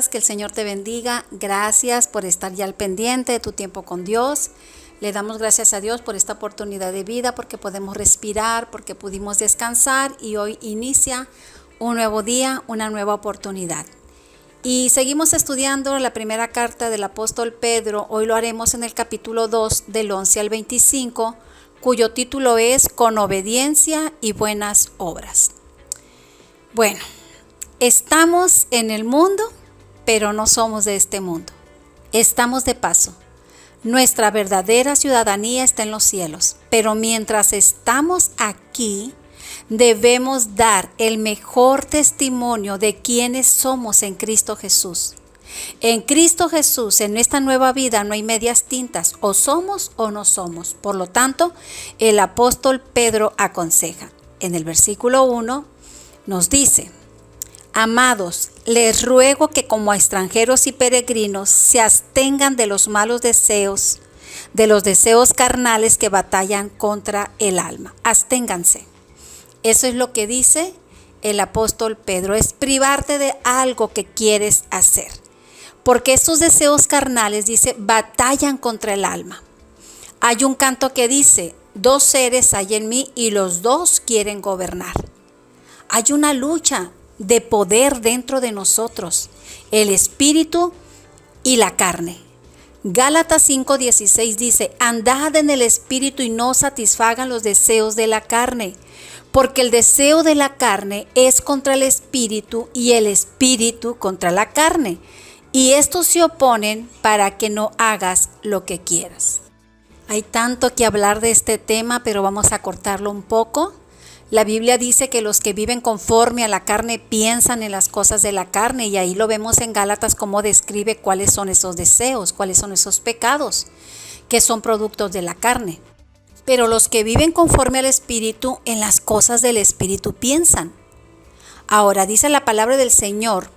estás? Que el Señor te bendiga. Gracias por estar ya al pendiente de tu tiempo con Dios. Le damos gracias a Dios por esta oportunidad de vida, porque podemos respirar, porque pudimos descansar y hoy inicia un nuevo día, una nueva oportunidad. Y seguimos estudiando la primera carta del apóstol Pedro. Hoy lo haremos en el capítulo 2 del 11 al 25, cuyo título es Con obediencia y buenas obras. Bueno, estamos en el mundo, pero no somos de este mundo. Estamos de paso. Nuestra verdadera ciudadanía está en los cielos, pero mientras estamos aquí, debemos dar el mejor testimonio de quiénes somos en Cristo Jesús. En Cristo Jesús, en esta nueva vida, no hay medias tintas, o somos o no somos. Por lo tanto, el apóstol Pedro aconseja. En el versículo 1 nos dice: Amados, les ruego que como extranjeros y peregrinos se abstengan de los malos deseos, de los deseos carnales que batallan contra el alma. Absténganse. Eso es lo que dice el apóstol Pedro, es privarte de algo que quieres hacer. Porque estos deseos carnales, dice, batallan contra el alma. Hay un canto que dice: dos seres hay en mí y los dos quieren gobernar. Hay una lucha de poder dentro de nosotros, el espíritu y la carne. Gálatas 5:16 dice: andad en el espíritu y no satisfagan los deseos de la carne, porque el deseo de la carne es contra el espíritu y el espíritu contra la carne, y estos se oponen para que no hagas lo que quieras. Hay tanto que hablar de este tema, pero vamos a cortarlo un poco. La Biblia dice que los que viven conforme a la carne piensan en las cosas de la carne, y ahí lo vemos en Gálatas cómo describe cuáles son esos deseos, cuáles son esos pecados que son productos de la carne. Pero los que viven conforme al Espíritu, en las cosas del Espíritu piensan. Ahora dice la palabra del Señor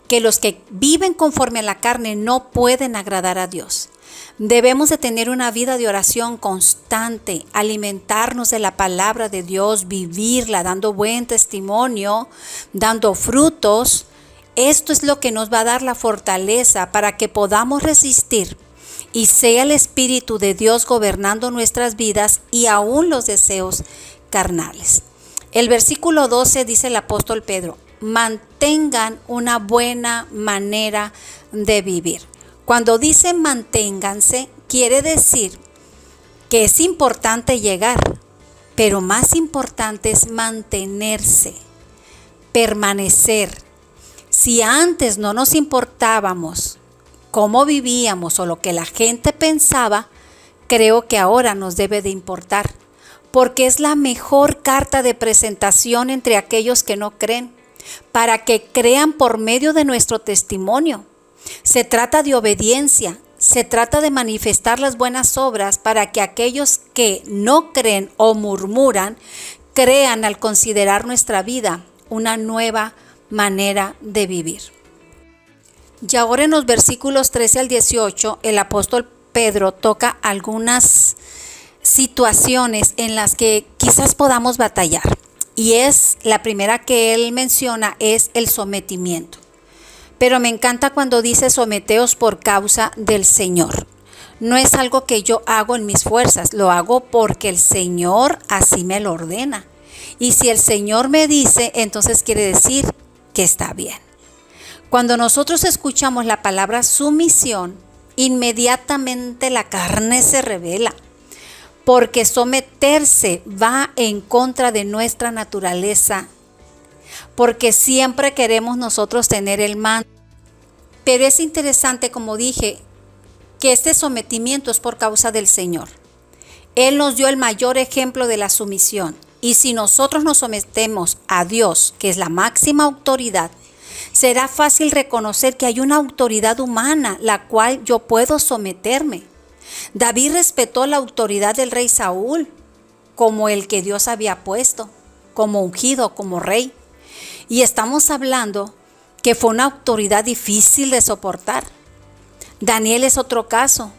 que los que viven conforme a la carne no pueden agradar a Dios. Debemos de tener una vida de oración constante, alimentarnos de la palabra de Dios, vivirla, dando buen testimonio, dando frutos. Esto es lo que nos va a dar la fortaleza para que podamos resistir y sea el Espíritu de Dios gobernando nuestras vidas y aún los deseos carnales. El versículo 12 dice el apóstol Pedro: mantengan una buena manera de vivir. Cuando dice manténganse, quiere decir que es importante llegar, pero más importante es mantenerse, permanecer. Si antes no nos importábamos cómo vivíamos o lo que la gente pensaba, creo que ahora nos debe de importar, porque es la mejor carta de presentación entre aquellos que no creen, para que crean por medio de nuestro testimonio. Se trata de obediencia, se trata de manifestar las buenas obras para que aquellos que no creen o murmuran, crean al considerar nuestra vida una nueva manera de vivir. Y ahora en los versículos 13 al 18, el apóstol Pedro toca algunas situaciones en las que quizás podamos batallar. Y es la primera que él menciona, es el sometimiento. Pero me encanta cuando dice someteos por causa del Señor. No es algo que yo hago en mis fuerzas, lo hago porque el Señor así me lo ordena. Y si el Señor me dice, entonces quiere decir que está bien. Cuando nosotros escuchamos la palabra sumisión, inmediatamente la carne se revela, porque someterse va en contra de nuestra naturaleza, porque siempre queremos nosotros tener el mando. Pero es interesante, como dije, que este sometimiento es por causa del Señor. Él nos dio el mayor ejemplo de la sumisión, y si nosotros nos sometemos a Dios, que es la máxima autoridad, será fácil reconocer que hay una autoridad humana la cual yo puedo someterme. David respetó la autoridad del rey Saúl como el que Dios había puesto, como ungido, como rey. Y estamos hablando que fue una autoridad difícil de soportar. Daniel es otro caso.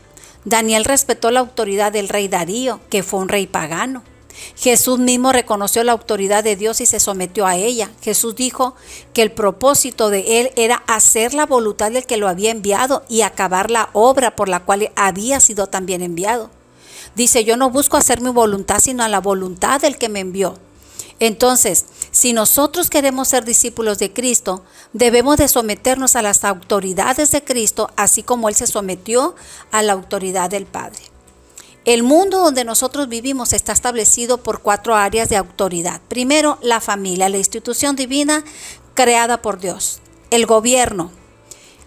Daniel respetó la autoridad del rey Darío, que fue un rey pagano. Jesús mismo reconoció la autoridad de Dios y se sometió a ella. Jesús dijo que el propósito de él era hacer la voluntad del que lo había enviado y acabar la obra por la cual había sido también enviado. Dice, yo no busco hacer mi voluntad, sino a la voluntad del que me envió. Entonces, si nosotros queremos ser discípulos de Cristo, debemos de someternos a las autoridades de Cristo, así como Él se sometió a la autoridad del Padre. El mundo donde nosotros vivimos está establecido por 4 áreas de autoridad. Primero, la familia, la institución divina creada por Dios, el gobierno,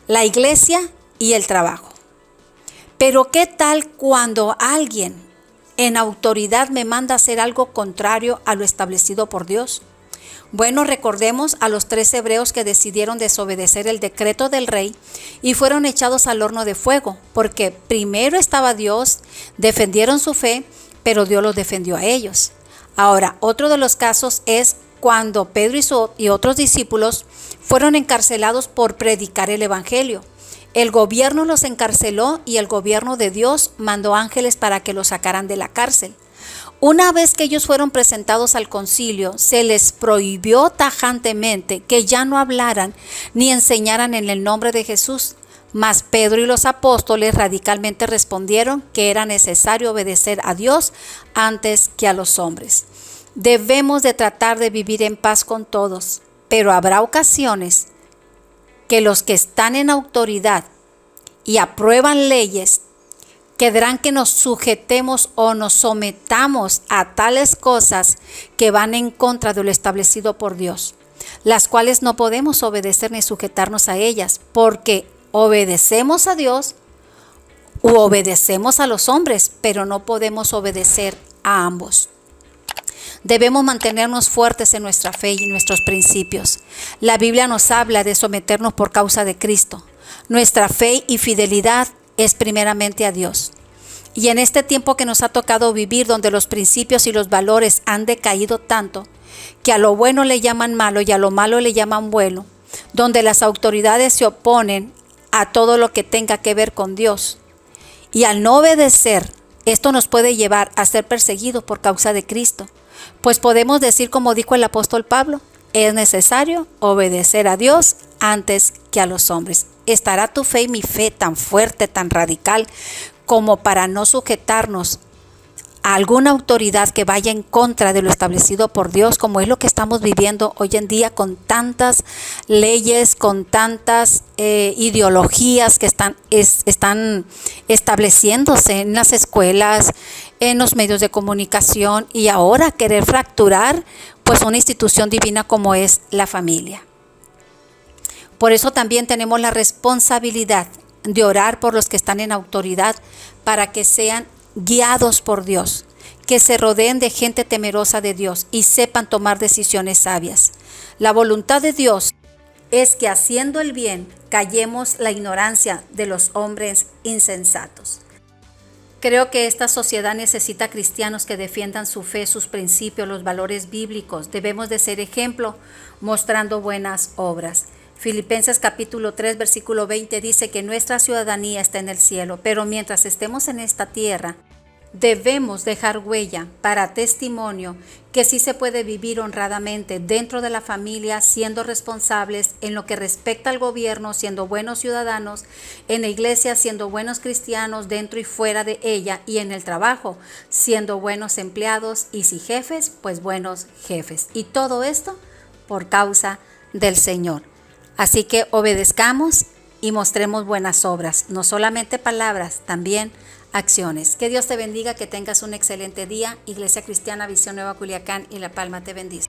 la iglesia y el trabajo. Pero ¿qué tal cuando alguien en autoridad me manda a hacer algo contrario a lo establecido por Dios? Bueno, recordemos a los 3 hebreos que decidieron desobedecer el decreto del rey y fueron echados al horno de fuego, porque primero estaba Dios, defendieron su fe, pero Dios los defendió a ellos. Ahora, otro de los casos es cuando Pedro y otros discípulos fueron encarcelados por predicar el evangelio. El gobierno los encarceló y el gobierno de Dios mandó ángeles para que los sacaran de la cárcel. Una vez que ellos fueron presentados al concilio, se les prohibió tajantemente que ya no hablaran ni enseñaran en el nombre de Jesús. Mas Pedro y los apóstoles radicalmente respondieron que era necesario obedecer a Dios antes que a los hombres. Debemos de tratar de vivir en paz con todos, pero habrá ocasiones que los que están en autoridad y aprueban leyes querrán que nos sujetemos o nos sometamos a tales cosas que van en contra de lo establecido por Dios, las cuales no podemos obedecer ni sujetarnos a ellas, porque obedecemos a Dios u obedecemos a los hombres, pero no podemos obedecer a ambos. Debemos mantenernos fuertes en nuestra fe y en nuestros principios. La Biblia nos habla de someternos por causa de Cristo. Nuestra fe y fidelidad es primeramente a Dios. Y en este tiempo que nos ha tocado vivir, donde los principios y los valores han decaído tanto, que a lo bueno le llaman malo y a lo malo le llaman bueno, donde las autoridades se oponen a todo lo que tenga que ver con Dios, y al no obedecer, esto nos puede llevar a ser perseguidos por causa de Cristo. Pues podemos decir, como dijo el apóstol Pablo, es necesario obedecer a Dios antes que a los hombres. ¿Estará tu fe y mi fe tan fuerte, tan radical, como para no sujetarnos a alguna autoridad que vaya en contra de lo establecido por Dios, como es lo que estamos viviendo hoy en día, con tantas leyes, con tantas ideologías que están estableciéndose en las escuelas, en los medios de comunicación, y ahora querer fracturar pues una institución divina como es la familia? Por eso también tenemos la responsabilidad de orar por los que están en autoridad, para que sean guiados por Dios, que se rodeen de gente temerosa de Dios y sepan tomar decisiones sabias. La voluntad de Dios es que haciendo el bien callemos la ignorancia de los hombres insensatos. Creo que esta sociedad necesita cristianos que defiendan su fe, sus principios, los valores bíblicos. Debemos de ser ejemplo mostrando buenas obras. Filipenses capítulo 3 versículo 20 dice que nuestra ciudadanía está en el cielo, pero mientras estemos en esta tierra, debemos dejar huella para testimonio que sí se puede vivir honradamente dentro de la familia, siendo responsables en lo que respecta al gobierno, siendo buenos ciudadanos, en la iglesia siendo buenos cristianos dentro y fuera de ella, y en el trabajo siendo buenos empleados, y si jefes, pues buenos jefes. Y todo esto por causa del Señor. Así que obedezcamos y mostremos buenas obras, no solamente palabras, también acciones. Que Dios te bendiga, que tengas un excelente día. Iglesia Cristiana Visión Nueva Culiacán y La Palma te bendice.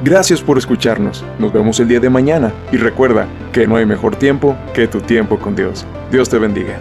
Gracias por escucharnos. Nos vemos el día de mañana. Y recuerda que no hay mejor tiempo que tu tiempo con Dios. Dios te bendiga.